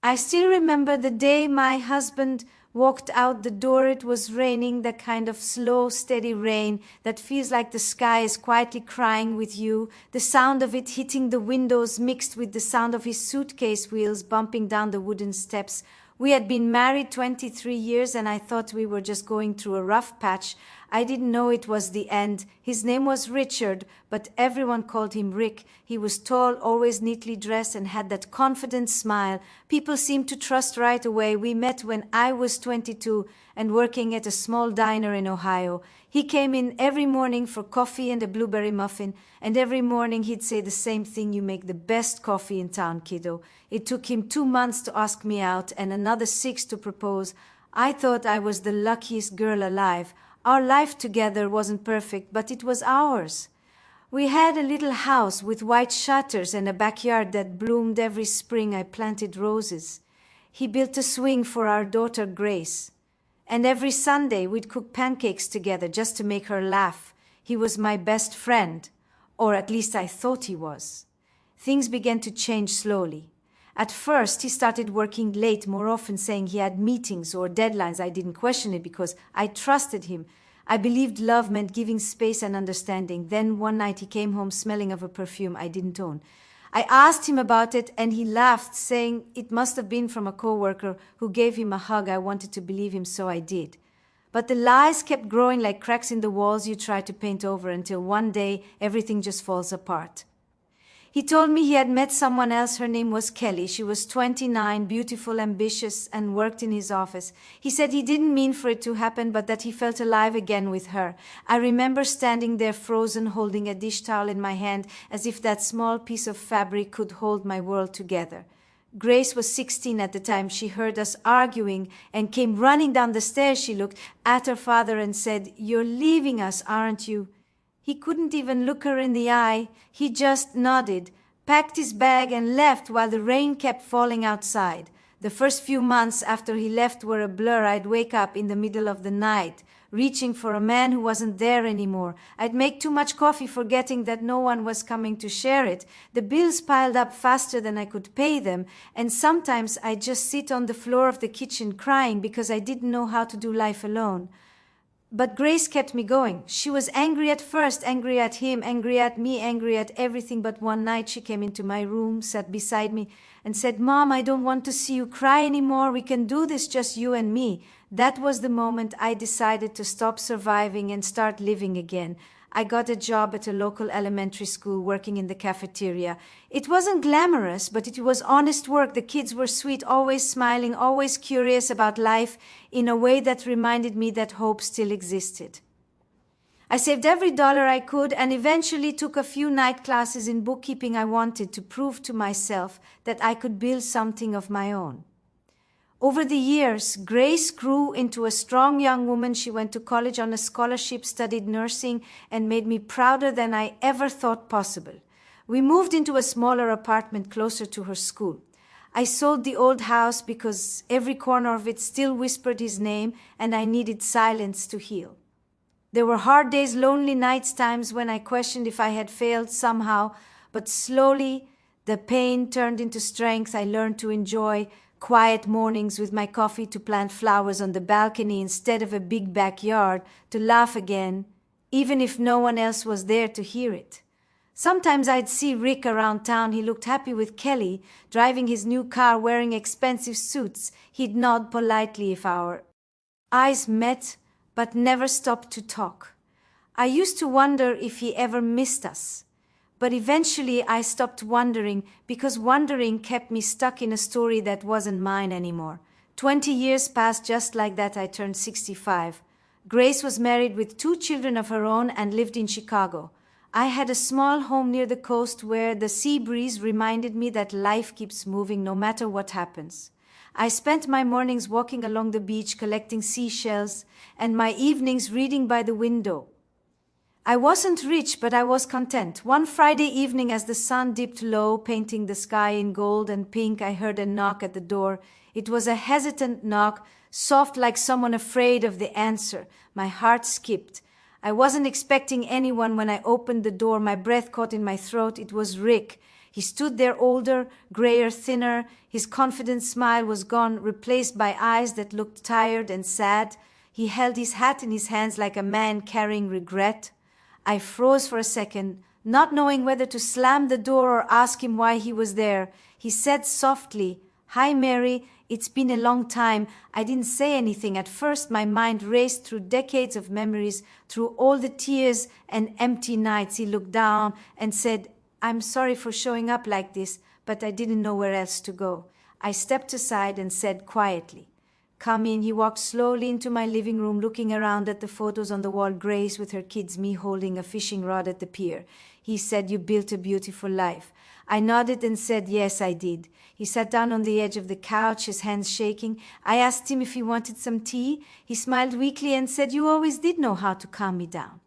I still remember the day my husband walked out the door. It was raining, the kind of slow, steady rain that feels like the sky is quietly crying with you. The sound of it hitting the windows mixed with the sound of his suitcase wheels bumping down the wooden steps. We had been married 23 years and I thought we were just going through a rough patch. I didn't know it was the end. His name was Richard, but everyone called him Rick. He was tall, always neatly dressed, and had that confident smile people seemed to trust right away. We met when I was 22 and working at a small diner in Ohio. He came in every morning for coffee and a blueberry muffin, and every morning he'd say the same thing: "You make the best coffee in town, kiddo." It took him 2 months to ask me out and another 6 to propose. I thought I was the luckiest girl alive. Our life together wasn't perfect, but it was ours. We had a little house with white shutters and a backyard that bloomed every spring. I planted roses. He built a swing for our daughter Grace. And every Sunday we'd cook pancakes together just to make her laugh. He was my best friend, or at least I thought he was. Things began to change slowly. At first, he started working late, more often saying he had meetings or deadlines. I didn't question it because I trusted him. I believed love meant giving space and understanding. Then one night he came home smelling of a perfume I didn't own. I asked him about it and he laughed, saying it must have been from a coworker who gave him a hug. I wanted to believe him, so I did. But the lies kept growing like cracks in the walls you try to paint over, until one day everything just falls apart. He told me he had met someone else. Her name was Kelly. She was 29, beautiful, ambitious, and worked in his office. He said he didn't mean for it to happen, but that he felt alive again with her. I remember standing there frozen, holding a dish towel in my hand, as if that small piece of fabric could hold my world together. Grace was 16 at the time. She heard us arguing and came running down the stairs. She looked at her father and said, "You're leaving us, aren't you?" He couldn't even look her in the eye. He just nodded, packed his bag, and left while the rain kept falling outside. The first few months after he left were a blur. I'd wake up in the middle of the night, reaching for a man who wasn't there anymore. I'd make too much coffee, forgetting that no one was coming to share it. The bills piled up faster than I could pay them, and sometimes I'd just sit on the floor of the kitchen crying because I didn't know how to do life alone. But Grace kept me going. She was angry at first, angry at him, angry at me, angry at everything. But one night she came into my room, sat beside me, and said, "Mom, I don't want to see you cry anymore. We can do this, just you and me." That was the moment I decided to stop surviving and start living again. I got a job at a local elementary school, working in the cafeteria. It wasn't glamorous, but it was honest work. The kids were sweet, always smiling, always curious about life in a way that reminded me that hope still existed. I saved every dollar I could and eventually took a few night classes in bookkeeping. I wanted to prove to myself that I could build something of my own. Over the years, Grace grew into a strong young woman. She went to college on a scholarship, studied nursing, and made me prouder than I ever thought possible. We moved into a smaller apartment closer to her school. I sold the old house because every corner of it still whispered his name, and I needed silence to heal. There were hard days, lonely nights, times when I questioned if I had failed somehow, but slowly the pain turned into strength. I learned to enjoy quiet mornings with my coffee, to plant flowers on the balcony instead of a big backyard, to laugh again, even if no one else was there to hear it. Sometimes I'd see Rick around town. He looked happy with Kelly, driving his new car, wearing expensive suits. He'd nod politely if our eyes met, but never stopped to talk. I used to wonder if he ever missed us. But eventually I stopped wondering, because wondering kept me stuck in a story that wasn't mine anymore. 20 years passed just like that. I turned 65. Grace was married with 2 children of her own and lived in Chicago. I had a small home near the coast where the sea breeze reminded me that life keeps moving no matter what happens. I spent my mornings walking along the beach, collecting seashells, and my evenings reading by the window. I wasn't rich, but I was content. One Friday evening, as the sun dipped low, painting the sky in gold and pink, I heard a knock at the door. It was a hesitant knock, soft like someone afraid of the answer. My heart skipped. I wasn't expecting anyone when I opened the door. My breath caught in my throat. It was Rick. He stood there older, grayer, thinner. His confident smile was gone, replaced by eyes that looked tired and sad. He held his hat in his hands like a man carrying regret. I froze for a second, not knowing whether to slam the door or ask him why he was there. He said softly, "Hi, Mary. It's been a long time." I didn't say anything. At first, my mind raced through decades of memories, through all the tears and empty nights. He looked down and said, "I'm sorry for showing up like this, but I didn't know where else to go." I stepped aside and said quietly, "Come in." He walked slowly into my living room, looking around at the photos on the wall, Grace with her kids, me holding a fishing rod at the pier. He said, "You built a beautiful life." I nodded and said, "Yes, I did." He sat down on the edge of the couch, his hands shaking. I asked him if he wanted some tea. He smiled weakly and said, "You always did know how to calm me down."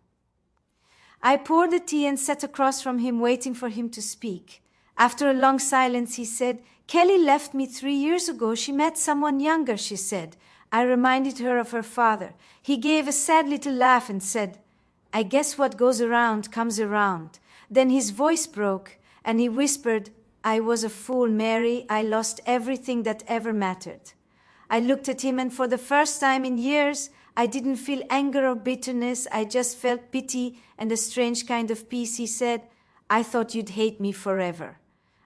I poured the tea and sat across from him, waiting for him to speak. After a long silence, he said, "Kelly left me 3 years ago. She met someone younger," she said. I reminded her of her father. He gave a sad little laugh and said, "I guess what goes around comes around." Then his voice broke, and he whispered, "I was a fool, Mary. I lost everything that ever mattered." I looked at him, and for the first time in years, I didn't feel anger or bitterness. I just felt pity and a strange kind of peace. He said, "I thought you'd hate me forever."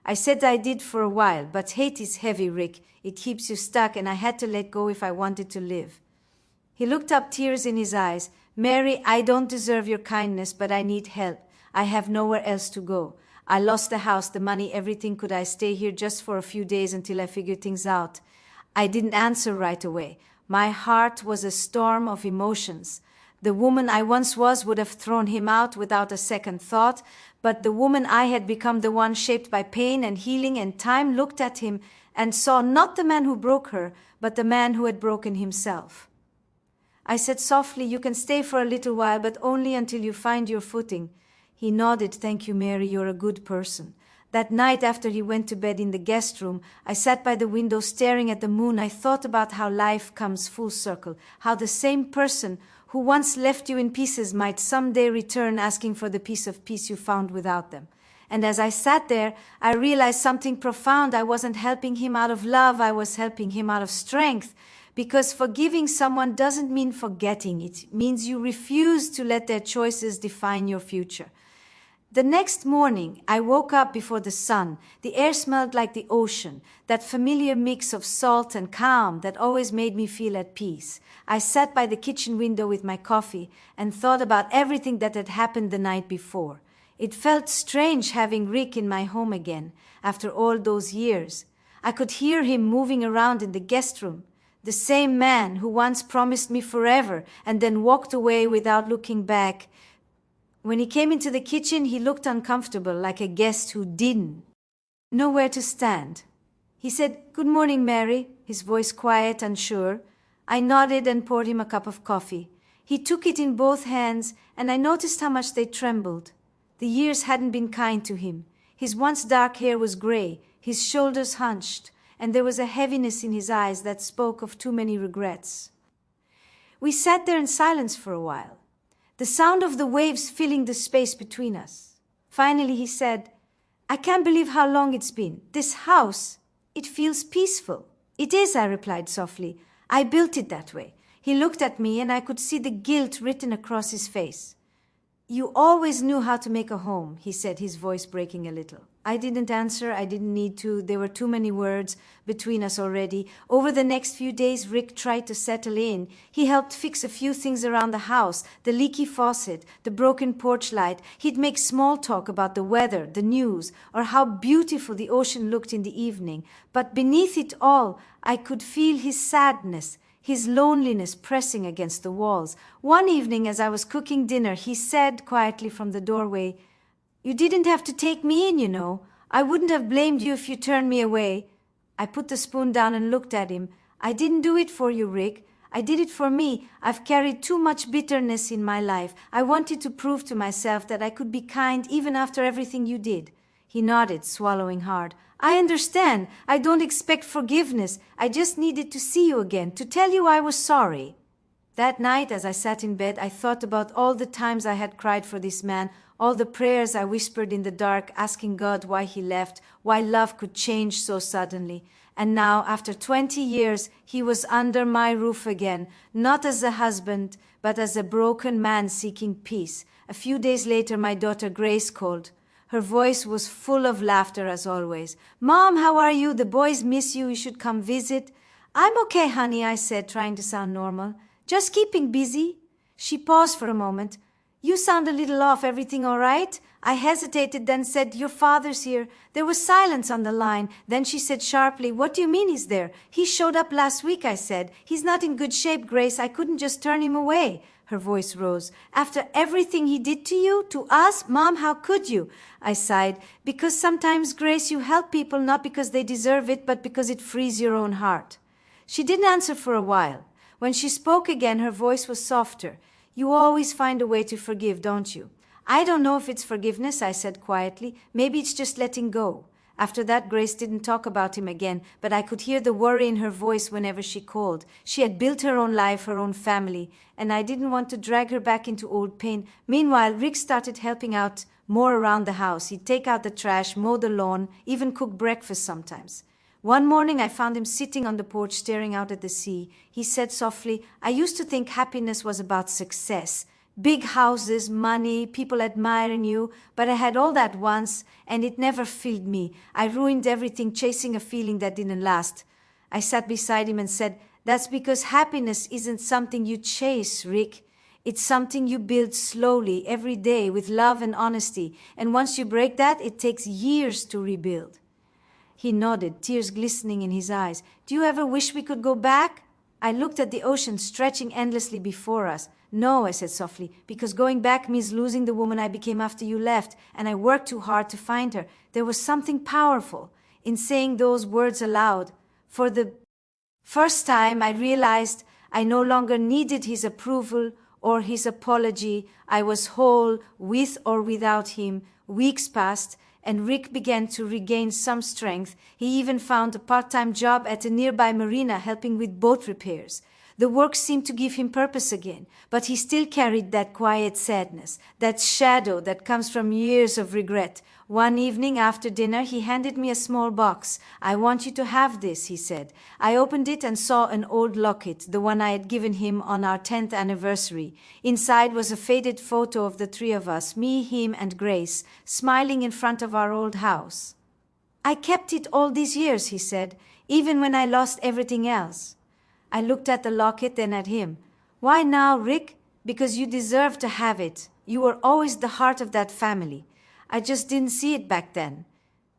I said I did for a while, but hate is heavy, Rick. It keeps you stuck, and I had to let go if I wanted to live. He looked up, tears in his eyes. "Mary, I don't deserve your kindness, but I need help. I have nowhere else to go. I lost the house, the money, everything. Could I stay here just for a few days until I figure things out?" I didn't answer right away. My heart was a storm of emotions. The woman I once was would have thrown him out without a second thought, but the woman I had become, the one shaped by pain and healing and time, looked at him and saw not the man who broke her, but the man who had broken himself. I said softly, "You can stay for a little while, but only until you find your footing." He nodded. "Thank you, Mary. You're a good person." That night after he went to bed in the guest room, I sat by the window staring at the moon. I thought about how life comes full circle, how the same person who once left you in pieces might someday return asking for the piece of peace you found without them. And as I sat there, I realized something profound. I wasn't helping him out of love. I was helping him out of strength. Because forgiving someone doesn't mean forgetting. It means you refuse to let their choices define your future. The next morning, I woke up before the sun. The air smelled like the ocean, that familiar mix of salt and calm that always made me feel at peace. I sat by the kitchen window with my coffee and thought about everything that had happened the night before. It felt strange having Rick in my home again after all those years. I could hear him moving around in the guest room, the same man who once promised me forever and then walked away without looking back. When he came into the kitchen, he looked uncomfortable, like a guest who didn't know where to stand. He said, "Good morning, Mary," his voice quiet, unsure. I nodded and poured him a cup of coffee. He took it in both hands, and I noticed how much they trembled. The years hadn't been kind to him. His once dark hair was gray, his shoulders hunched, and there was a heaviness in his eyes that spoke of too many regrets. We sat there in silence for a while, the sound of the waves filling the space between us. Finally he said, "I can't believe how long it's been. This house, it feels peaceful." "It is," I replied softly. "I built it that way." He looked at me and I could see the guilt written across his face. "You always knew how to make a home," he said, his voice breaking a little. I didn't answer. I didn't need to. There were too many words between us already. Over the next few days, Rick tried to settle in. He helped fix a few things around the house, the leaky faucet, the broken porch light. He'd make small talk about the weather, the news, or how beautiful the ocean looked in the evening. But beneath it all, I could feel his sadness, his loneliness pressing against the walls. One evening, as I was cooking dinner, he said quietly from the doorway, "You didn't have to take me in, you know. I wouldn't have blamed you if you turned me away." I put the spoon down and looked at him. "I didn't do it for you, Rick. I did it for me. I've carried too much bitterness in my life. I wanted to prove to myself that I could be kind even after everything you did." He nodded, swallowing hard. "I understand. I don't expect forgiveness. I just needed to see you again, to tell you I was sorry." That night, as I sat in bed, I thought about all the times I had cried for this man, All the prayers I whispered in the dark, asking God why he left, why love could change so suddenly. And now, after 20 years, he was under my roof again, not as a husband, but as a broken man seeking peace. A few days later, my daughter Grace called. Her voice was full of laughter as always. "Mom, how are you? The boys miss you. You should come visit." "I'm okay, honey," I said, trying to sound normal. "Just keeping busy." She paused for a moment. "You sound a little off. Everything all right?" I hesitated, then said, "Your father's here." There was silence on the line. Then she said sharply, "What do you mean he's there?" "He showed up last week," I said. "He's not in good shape, Grace. I couldn't just turn him away." Her voice rose. "After everything he did to you, to us? Mom, how could you?" I sighed. "Because sometimes, Grace, you help people not because they deserve it, but because it frees your own heart." She didn't answer for a while. When she spoke again, her voice was softer. "You always find a way to forgive, don't you?" "I don't know if it's forgiveness," I said quietly. "Maybe it's just letting go." After that, Grace didn't talk about him again, but I could hear the worry in her voice whenever she called. She had built her own life, her own family, and I didn't want to drag her back into old pain. Meanwhile, Rick started helping out more around the house. He'd take out the trash, mow the lawn, even cook breakfast sometimes. One morning, I found him sitting on the porch staring out at the sea. He said softly, "I used to think happiness was about success. Big houses, money, people admiring you, but I had all that once, and it never filled me. I ruined everything chasing a feeling that didn't last." I sat beside him and said, "That's because happiness isn't something you chase, Rick. It's something you build slowly, every day, with love and honesty, and once you break that, it takes years to rebuild." He nodded, tears glistening in his eyes. "Do you ever wish we could go back?" I looked at the ocean stretching endlessly before us. "No," I said softly, "because going back means losing the woman I became after you left, and I worked too hard to find her." There was something powerful in saying those words aloud. For the first time, I realized I no longer needed his approval or his apology. I was whole, with or without him. Weeks passed, and Rick began to regain some strength. He even found a part-time job at a nearby marina helping with boat repairs. The work seemed to give him purpose again, but he still carried that quiet sadness, that shadow that comes from years of regret. One evening after dinner, he handed me a small box. "I want you to have this," he said. I opened it and saw an old locket, the one I had given him on our 10th anniversary. Inside was a faded photo of the three of us, me, him, and Grace, smiling in front of our old house. "I kept it all these years," he said, "even when I lost everything else." I looked at the locket, then at him. "Why now, Rick?" "Because you deserve to have it. You were always the heart of that family. I just didn't see it back then."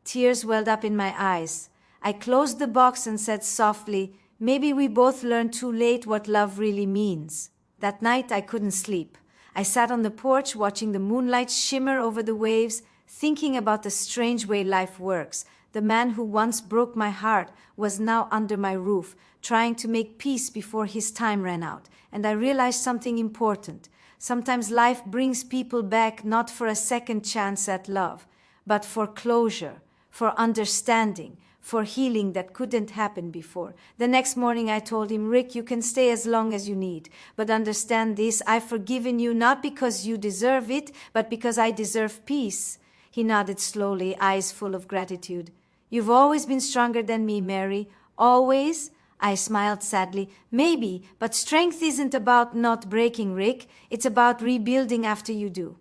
Tears welled up in my eyes. I closed the box and said softly, "Maybe we both learned too late what love really means." That night I couldn't sleep. I sat on the porch watching the moonlight shimmer over the waves, thinking about the strange way life works. The man who once broke my heart was now under my roof, trying to make peace before his time ran out. And I realized something important. Sometimes life brings people back not for a second chance at love, but for closure, for understanding, for healing that couldn't happen before. The next morning I told him, "Rick, you can stay as long as you need, but understand this, I've forgiven you not because you deserve it, but because I deserve peace." He nodded slowly, eyes full of gratitude. "You've always been stronger than me, Mary. Always?" I smiled sadly. "Maybe, but strength isn't about not breaking, Rick. It's about rebuilding after you do."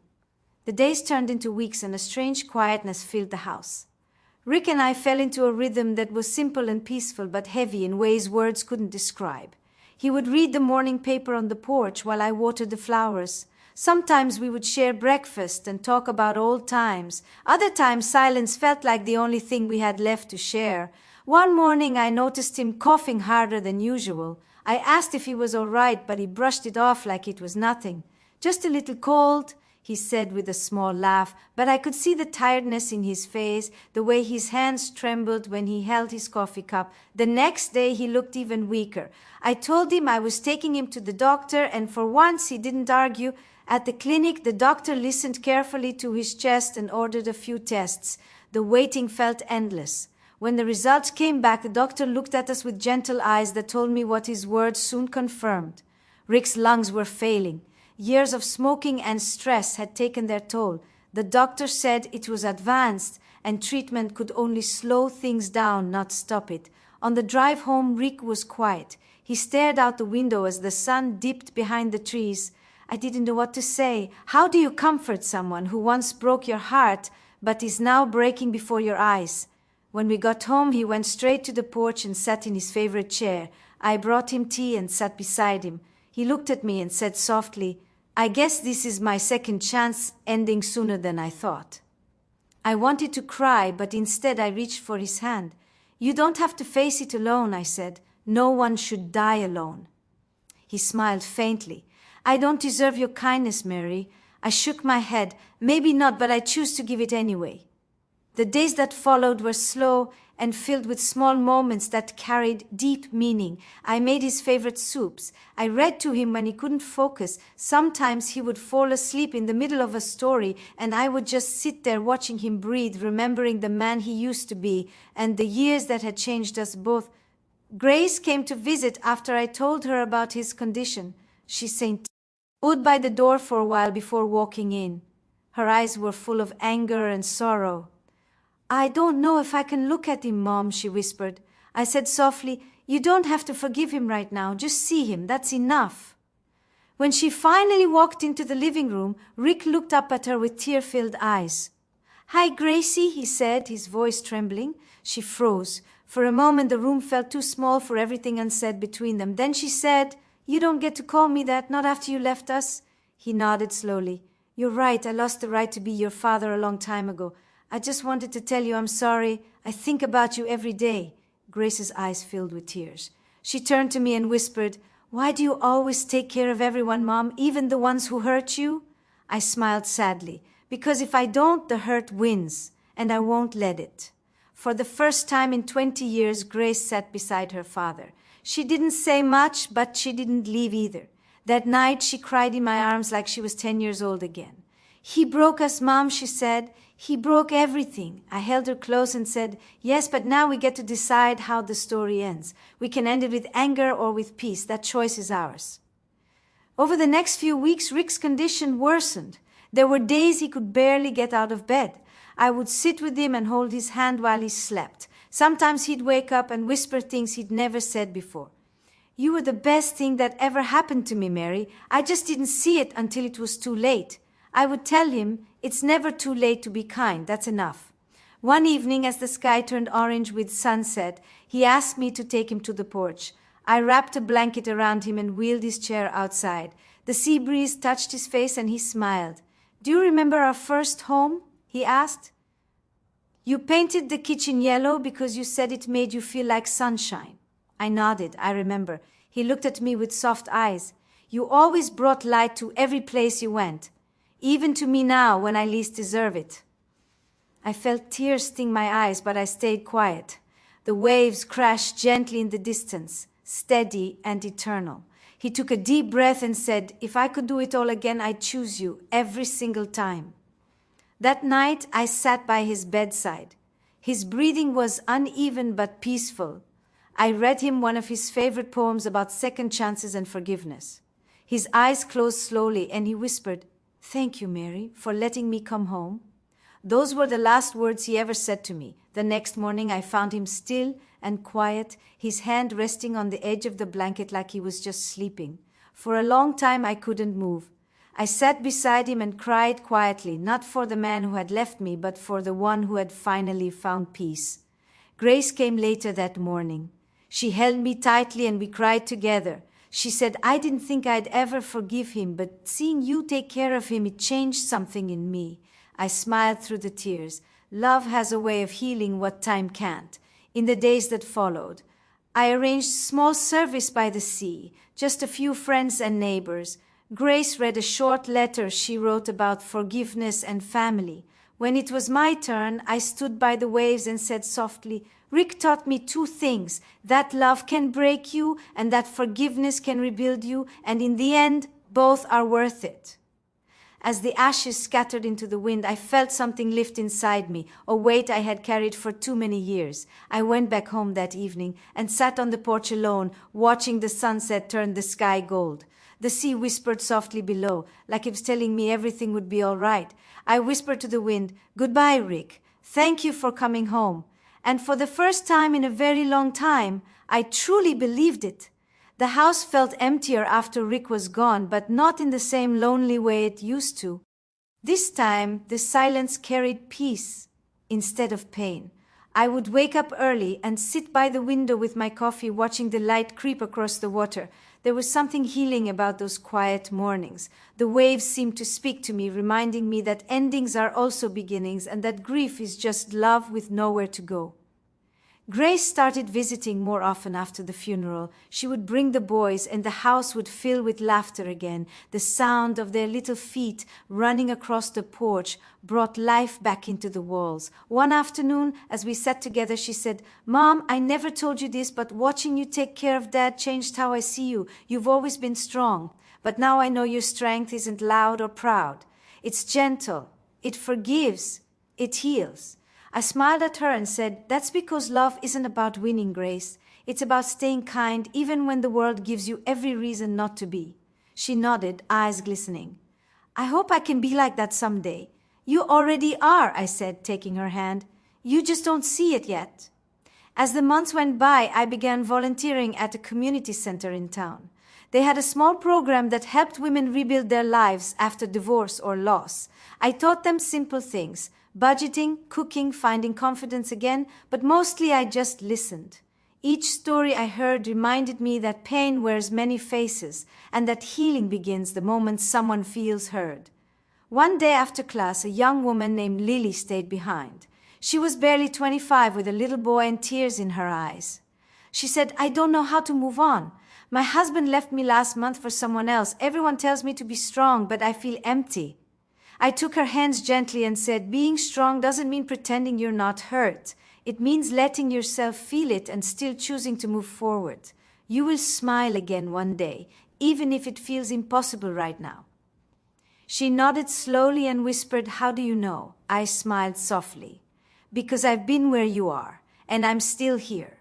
The days turned into weeks and a strange quietness filled the house. Rick and I fell into a rhythm that was simple and peaceful but heavy in ways words couldn't describe. He would read the morning paper on the porch while I watered the flowers. Sometimes we would share breakfast and talk about old times. Other times silence felt like the only thing we had left to share. One morning I noticed him coughing harder than usual. I asked if he was all right, but he brushed it off like it was nothing. "Just a little cold," he said with a small laugh, but I could see the tiredness in his face, the way his hands trembled when he held his coffee cup. The next day he looked even weaker. I told him I was taking him to the doctor, and for once he didn't argue. At the clinic, the doctor listened carefully to his chest and ordered a few tests. The waiting felt endless. When the results came back, the doctor looked at us with gentle eyes that told me what his words soon confirmed. Rick's lungs were failing. Years of smoking and stress had taken their toll. The doctor said it was advanced and treatment could only slow things down, not stop it. On the drive home, Rick was quiet. He stared out the window as the sun dipped behind the trees. I didn't know what to say. How do you comfort someone who once broke your heart but is now breaking before your eyes? When we got home, he went straight to the porch and sat in his favorite chair. I brought him tea and sat beside him. He looked at me and said softly, "I guess this is my second chance, ending sooner than I thought." I wanted to cry, but instead I reached for his hand. "You don't have to face it alone," I said. "No one should die alone." He smiled faintly. "I don't deserve your kindness, Mary." I shook my head. "Maybe not, but I choose to give it anyway." The days that followed were slow and filled with small moments that carried deep meaning. I made his favorite soups. I read to him when he couldn't focus. Sometimes he would fall asleep in the middle of a story, and I would just sit there watching him breathe, remembering the man he used to be and the years that had changed us both. Grace came to visit after I told her about his condition. She stood by the door for a while before walking in. Her eyes were full of anger and sorrow. "I don't know if I can look at him, Mom," she whispered. I said softly, "You don't have to forgive him right now. Just see him. That's enough." When she finally walked into the living room, Rick looked up at her with tear-filled eyes. "Hi, Gracie," he said, his voice trembling. She froze. For a moment, the room felt too small for everything unsaid between them. Then she said, "You don't get to call me that, not after you left us." He nodded slowly. "You're right. I lost the right to be your father a long time ago. I just wanted to tell you I'm sorry. I think about you every day." Grace's eyes filled with tears. She turned to me and whispered, "Why do you always take care of everyone, Mom, even the ones who hurt you?" I smiled sadly. "Because if I don't, the hurt wins, and I won't let it." For the first time in 20 years, Grace sat beside her father. She didn't say much, but she didn't leave either. That night, she cried in my arms like she was 10 years old again. "He broke us, Mom," she said. "He broke everything." I held her close and said, "Yes, but now we get to decide how the story ends. We can end it with anger or with peace. That choice is ours." Over the next few weeks, Rick's condition worsened. There were days he could barely get out of bed. I would sit with him and hold his hand while he slept. Sometimes he'd wake up and whisper things he'd never said before. "You were the best thing that ever happened to me, Mary. I just didn't see it until it was too late." I would tell him, "It's never too late to be kind. That's enough." One evening, as the sky turned orange with sunset, he asked me to take him to the porch. I wrapped a blanket around him and wheeled his chair outside. The sea breeze touched his face and he smiled. "Do you remember our first home?" he asked. "You painted the kitchen yellow because you said it made you feel like sunshine." I nodded. I remember. He looked at me with soft eyes. "You always brought light to every place you went. Even to me now when I least deserve it." I felt tears sting my eyes, but I stayed quiet. The waves crashed gently in the distance, steady and eternal. He took a deep breath and said, "If I could do it all again, I'd choose you every single time." That night, I sat by his bedside. His breathing was uneven but peaceful. I read him one of his favorite poems about second chances and forgiveness. His eyes closed slowly and he whispered, "Thank you, Mary, for letting me come home." Those were the last words he ever said to me. The next morning I found him still and quiet, his hand resting on the edge of the blanket like he was just sleeping. For a long time I couldn't move. I sat beside him and cried quietly, not for the man who had left me, but for the one who had finally found peace. Grace came later that morning. She held me tightly and we cried together. She said, "I didn't think I'd ever forgive him, but seeing you take care of him, it changed something in me." I smiled through the tears. Love has a way of healing what time can't. In the days that followed, I arranged small service by the sea, just a few friends and neighbors. Grace read a short letter she wrote about forgiveness and family. When it was my turn, I stood by the waves and said softly, "Rick taught me two things, that love can break you and that forgiveness can rebuild you, and in the end, both are worth it." As the ashes scattered into the wind, I felt something lift inside me, a weight I had carried for too many years. I went back home that evening and sat on the porch alone, watching the sunset turn the sky gold. The sea whispered softly below, like it was telling me everything would be all right. I whispered to the wind, "Goodbye, Rick. Thank you for coming home." And for the first time in a very long time, I truly believed it. The house felt emptier after Rick was gone, but not in the same lonely way it used to. This time, the silence carried peace instead of pain. I would wake up early and sit by the window with my coffee, watching the light creep across the water. There was something healing about those quiet mornings. The waves seemed to speak to me, reminding me that endings are also beginnings and that grief is just love with nowhere to go. Grace started visiting more often after the funeral. She would bring the boys, and the house would fill with laughter again. The sound of their little feet running across the porch brought life back into the walls. One afternoon, as we sat together, she said, "Mom, I never told you this, but watching you take care of Dad changed how I see you. You've always been strong, but now I know your strength isn't loud or proud. It's gentle. It forgives. It heals." I smiled at her and said, "That's because love isn't about winning, Grace. It's about staying kind even when the world gives you every reason not to be." She nodded, eyes glistening. "I hope I can be like that someday." "You already are," I said, taking her hand. "You just don't see it yet." As the months went by, I began volunteering at a community center in town. They had a small program that helped women rebuild their lives after divorce or loss. I taught them simple things: budgeting, cooking, finding confidence again, but mostly I just listened. Each story I heard reminded me that pain wears many faces and that healing begins the moment someone feels heard. One day after class, a young woman named Lily stayed behind. She was barely 25 with a little boy and tears in her eyes. She said, "I don't know how to move on. My husband left me last month for someone else. Everyone tells me to be strong, but I feel empty." I took her hands gently and said, "Being strong doesn't mean pretending you're not hurt. It means letting yourself feel it and still choosing to move forward. You will smile again one day, even if it feels impossible right now." She nodded slowly and whispered, "How do you know?" I smiled softly. "Because I've been where you are, and I'm still here."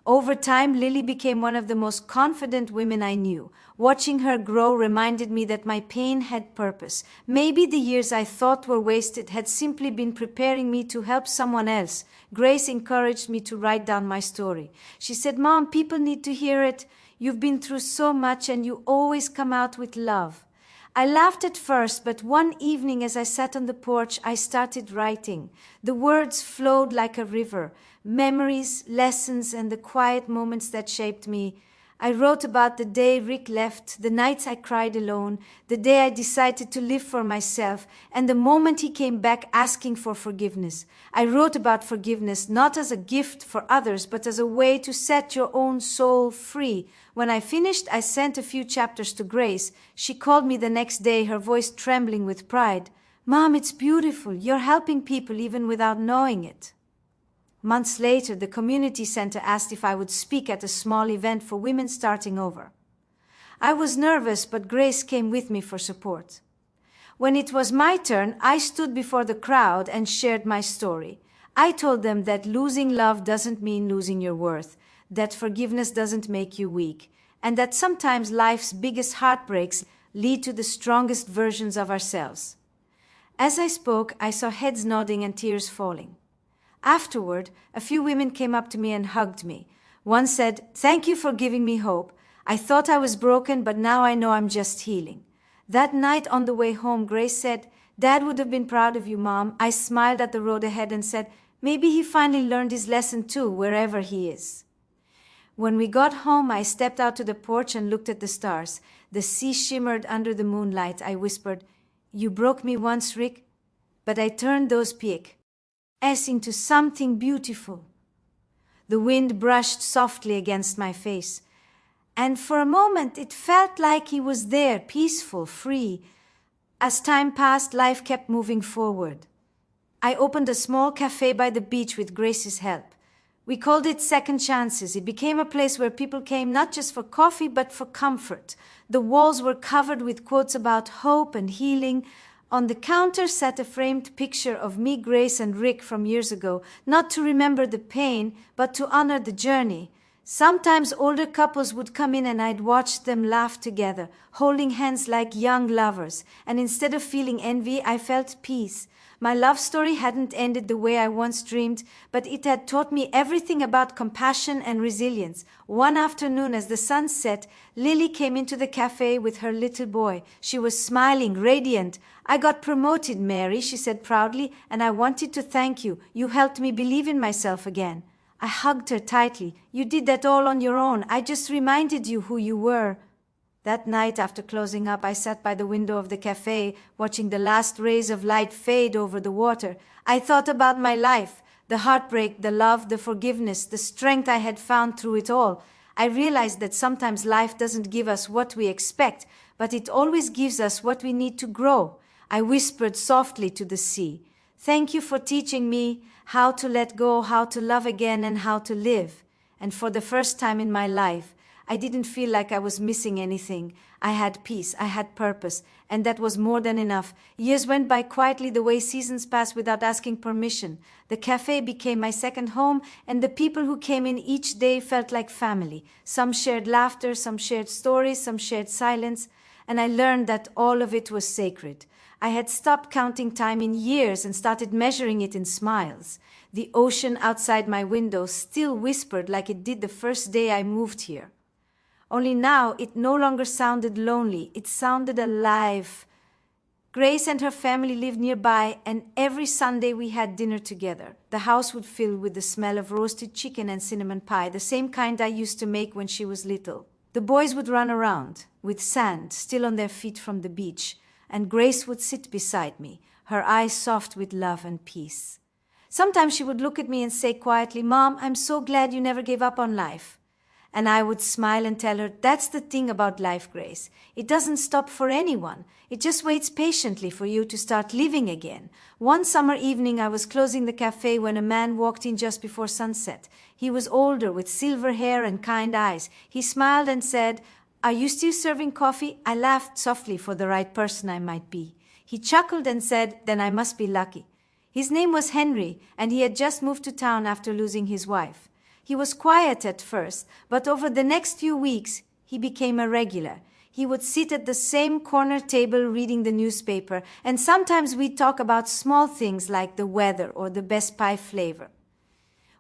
Over time, Lily became one of the most confident women I knew. Watching her grow reminded me that my pain had purpose. Maybe the years I thought were wasted had simply been preparing me to help someone else. Grace encouraged me to write down my story. She said, "Mom, people need to hear it. You've been through so much and you always come out with love." I laughed at first, but one evening as I sat on the porch, I started writing. The words flowed like a river, memories, lessons, and the quiet moments that shaped me. I wrote about the day Rick left, the nights I cried alone, the day I decided to live for myself, and the moment he came back asking for forgiveness. I wrote about forgiveness not as a gift for others, but as a way to set your own soul free. When I finished, I sent a few chapters to Grace. She called me the next day, her voice trembling with pride. "Mom, it's beautiful. You're helping people even without knowing it." Months later, the community center asked if I would speak at a small event for women starting over. I was nervous, but Grace came with me for support. When it was my turn, I stood before the crowd and shared my story. I told them that losing love doesn't mean losing your worth, that forgiveness doesn't make you weak, and that sometimes life's biggest heartbreaks lead to the strongest versions of ourselves. As I spoke, I saw heads nodding and tears falling. Afterward, a few women came up to me and hugged me. One said, "Thank you for giving me hope. I thought I was broken, but now I know I'm just healing." That night on the way home, Grace said, "Dad would have been proud of you, Mom." I smiled at the road ahead and said, "Maybe he finally learned his lesson too, wherever he is." When we got home, I stepped out to the porch and looked at the stars. The sea shimmered under the moonlight. I whispered, "You broke me once, Rick, but I turned those peaks into something beautiful." The wind brushed softly against my face, and for a moment it felt like he was there, peaceful, free. As time passed, life kept moving forward. I opened a small cafe by the beach with Grace's help. We called it Second Chances. It became a place where people came not just for coffee, but for comfort. The walls were covered with quotes about hope and healing. On the counter sat a framed picture of me, Grace, and Rick from years ago, not to remember the pain, but to honor the journey. Sometimes older couples would come in and I'd watch them laugh together, holding hands like young lovers, and instead of feeling envy, I felt peace. My love story hadn't ended the way I once dreamed, but it had taught me everything about compassion and resilience. One afternoon, as the sun set, Lily came into the cafe with her little boy. She was smiling, radiant. "I got promoted, Mary," she said proudly, "and I wanted to thank you. You helped me believe in myself again." I hugged her tightly. "You did that all on your own. I just reminded you who you were." That night, after closing up, I sat by the window of the cafe, watching the last rays of light fade over the water. I thought about my life, the heartbreak, the love, the forgiveness, the strength I had found through it all. I realized that sometimes life doesn't give us what we expect, but it always gives us what we need to grow. I whispered softly to the sea, "Thank you for teaching me how to let go, how to love again, and how to live." And for the first time in my life, I didn't feel like I was missing anything. I had peace, I had purpose, and that was more than enough. Years went by quietly the way seasons pass without asking permission. The cafe became my second home, and the people who came in each day felt like family. Some shared laughter, some shared stories, some shared silence, and I learned that all of it was sacred. I had stopped counting time in years and started measuring it in smiles. The ocean outside my window still whispered like it did the first day I moved here. Only now it no longer sounded lonely, it sounded alive. Grace and her family lived nearby, and every Sunday we had dinner together. The house would fill with the smell of roasted chicken and cinnamon pie, the same kind I used to make when she was little. The boys would run around, with sand still on their feet from the beach, and Grace would sit beside me, her eyes soft with love and peace. Sometimes she would look at me and say quietly, "Mom, I'm so glad you never gave up on life." And I would smile and tell her, "That's the thing about life, Grace. It doesn't stop for anyone. It just waits patiently for you to start living again." One summer evening, I was closing the cafe when a man walked in just before sunset. He was older, with silver hair and kind eyes. He smiled and said, "Are you still serving coffee?" I laughed softly for the right person I might be. He chuckled and said, "Then I must be lucky." His name was Henry, and he had just moved to town after losing his wife. He was quiet at first, but over the next few weeks, he became a regular. He would sit at the same corner table reading the newspaper, and sometimes we'd talk about small things like the weather or the best pie flavor.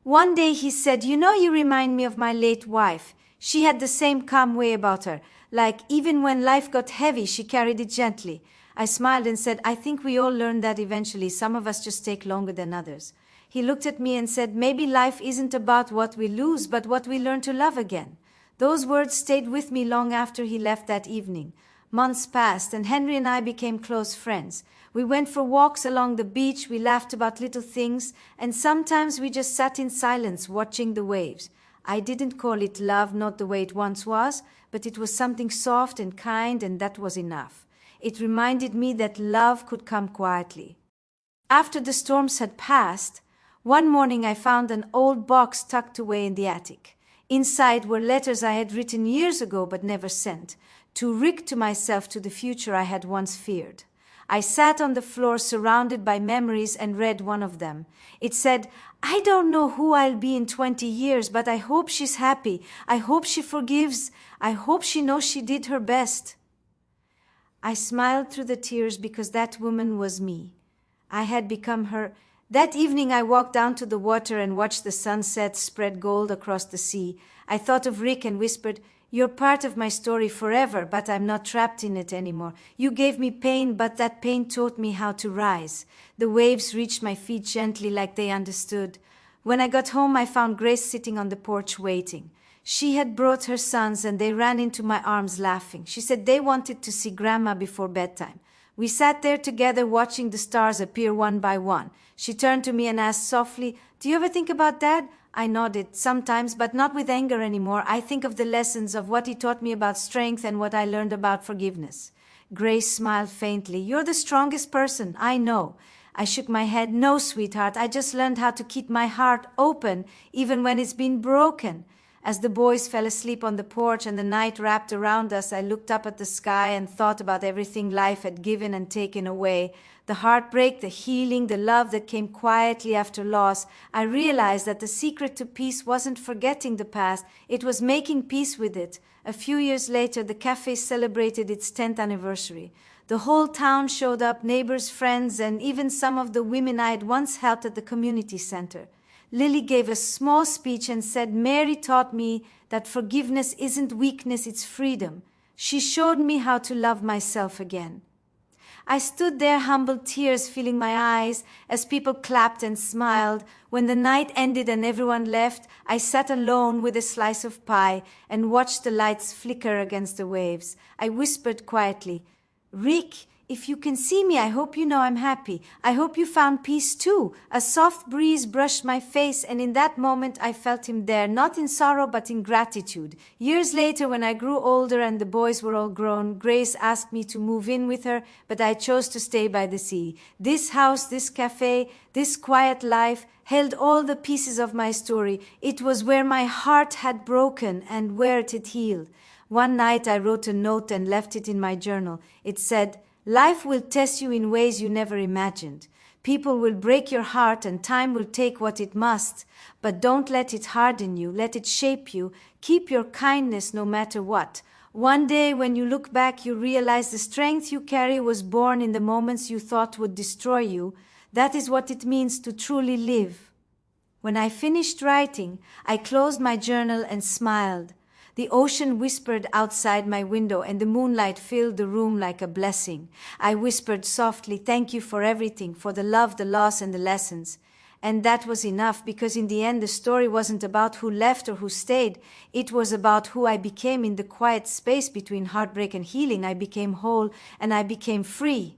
One day he said, "You know, you remind me of my late wife. She had the same calm way about her, like even when life got heavy, she carried it gently." I smiled and said, "I think we all learn that eventually. Some of us just take longer than others." He looked at me and said, "Maybe life isn't about what we lose, but what we learn to love again." Those words stayed with me long after he left that evening. Months passed, and Henry and I became close friends. We went for walks along the beach, we laughed about little things, and sometimes we just sat in silence watching the waves. I didn't call it love, not the way it once was, but it was something soft and kind, and that was enough. It reminded me that love could come quietly. After the storms had passed, one morning I found an old box tucked away in the attic. Inside were letters I had written years ago but never sent, to Rick, to myself, to the future I had once feared. I sat on the floor surrounded by memories and read one of them. It said, "I don't know who I'll be in 20 years, but I hope she's happy. I hope she forgives. I hope she knows she did her best." I smiled through the tears because that woman was me. I had become her. That evening I walked down to the water and watched the sunset spread gold across the sea. I thought of Rick and whispered, "You're part of my story forever, but I'm not trapped in it anymore. You gave me pain, but that pain taught me how to rise." The waves reached my feet gently like they understood. When I got home, I found Grace sitting on the porch waiting. She had brought her sons and they ran into my arms laughing. She said they wanted to see Grandma before bedtime. We sat there together watching the stars appear one by one. She turned to me and asked softly, "Do you ever think about Dad?" I nodded. "Sometimes, but not with anger anymore. I think of the lessons of what he taught me about strength and what I learned about forgiveness." Grace smiled faintly. "You're the strongest person, I know." I shook my head. "No, sweetheart, I just learned how to keep my heart open even when it's been broken." As the boys fell asleep on the porch and the night wrapped around us, I looked up at the sky and thought about everything life had given and taken away. The heartbreak, the healing, the love that came quietly after loss. I realized that the secret to peace wasn't forgetting the past, it was making peace with it. A few years later, the cafe celebrated its 10th anniversary. The whole town showed up, neighbors, friends, and even some of the women I had once helped at the community center. Lily gave a small speech and said, "Mary taught me that forgiveness isn't weakness, it's freedom. She showed me how to love myself again." I stood there, humbled, tears filling my eyes as people clapped and smiled. When the night ended and everyone left, I sat alone with a slice of pie and watched the lights flicker against the waves. I whispered quietly, "Rick, if you can see me, I hope you know I'm happy. I hope you found peace too." A soft breeze brushed my face, and in that moment I felt him there, not in sorrow but in gratitude. Years later, when I grew older and the boys were all grown, Grace asked me to move in with her, but I chose to stay by the sea. This house, this cafe, this quiet life held all the pieces of my story. It was where my heart had broken and where it had healed. One night I wrote a note and left it in my journal. It said, "Life will test you in ways you never imagined. People will break your heart and time will take what it must. But don't let it harden you. Let it shape you. Keep your kindness no matter what. One day when you look back, you realize the strength you carry was born in the moments you thought would destroy you. That is what it means to truly live." When I finished writing, I closed my journal and smiled. The ocean whispered outside my window and the moonlight filled the room like a blessing. I whispered softly, "Thank you for everything, for the love, the loss, and the lessons." And that was enough, because in the end the story wasn't about who left or who stayed. It was about who I became in the quiet space between heartbreak and healing. I became whole and I became free.